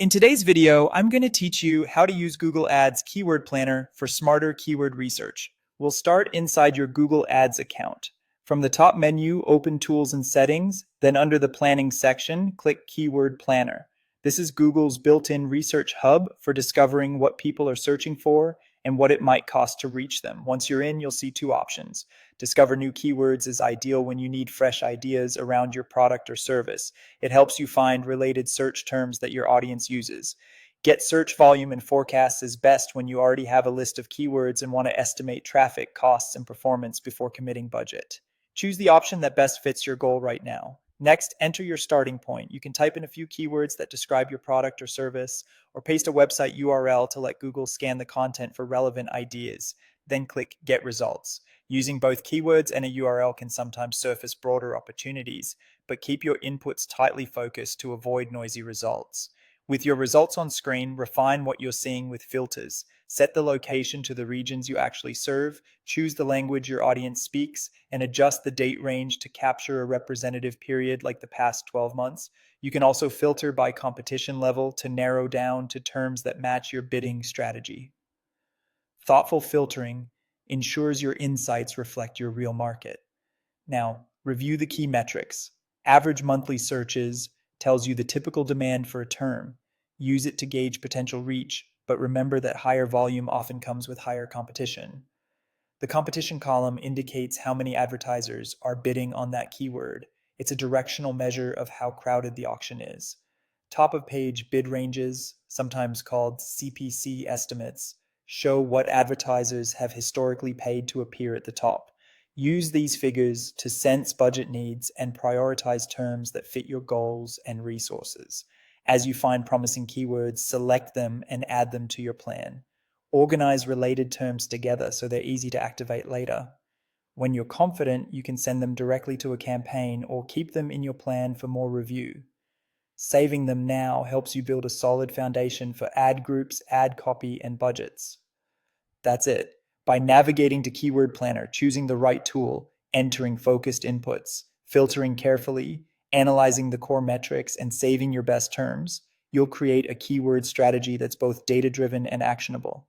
In today's video, I'm going to teach you how to use Google Ads Keyword Planner for smarter keyword research. We'll start inside your Google Ads account. From the top menu, open Tools and Settings, then under the Planning section, click Keyword Planner. This is Google's built-in research hub for discovering what people are searching for and what it might cost to reach them. Once you're in, you'll see two options. Discover new keywords is ideal when you need fresh ideas around your product or service. It helps you find related search terms that your audience uses. Get search volume and forecasts is best when you already have a list of keywords and want to estimate traffic, costs, and performance before committing budget. Choose the option that best fits your goal right now. Next, enter your starting point. You can type in a few keywords that describe your product or service, or paste a website URL to let Google scan the content for relevant ideas. Then click Get Results. Using both keywords and a URL can sometimes surface broader opportunities, but keep your inputs tightly focused to avoid noisy results. With your results on screen, refine what you're seeing with filters. Set the location to the regions you actually serve, choose the language your audience speaks, and adjust the date range to capture a representative period like the past 12 months. You can also filter by competition level to narrow down to terms that match your bidding strategy. Thoughtful filtering ensures your insights reflect your real market. Now, review the key metrics. Average monthly searches tells you the typical demand for a term. Use it to gauge potential reach, but remember that higher volume often comes with higher competition. The competition column indicates how many advertisers are bidding on that keyword. It's a directional measure of how crowded the auction is. Top of page bid ranges, sometimes called CPC estimates, show what advertisers have historically paid to appear at the top. Use these figures to sense budget needs and prioritize terms that fit your goals and resources. As you find promising keywords, select them and add them to your plan. Organize related terms together so they're easy to activate later. When you're confident, you can send them directly to a campaign or keep them in your plan for more review. Saving them now helps you build a solid foundation for ad groups, ad copy, and budgets. That's it. By navigating to Keyword Planner, choosing the right tool, entering focused inputs, filtering carefully, analyzing the core metrics, and saving your best terms, you'll create a keyword strategy that's both data-driven and actionable.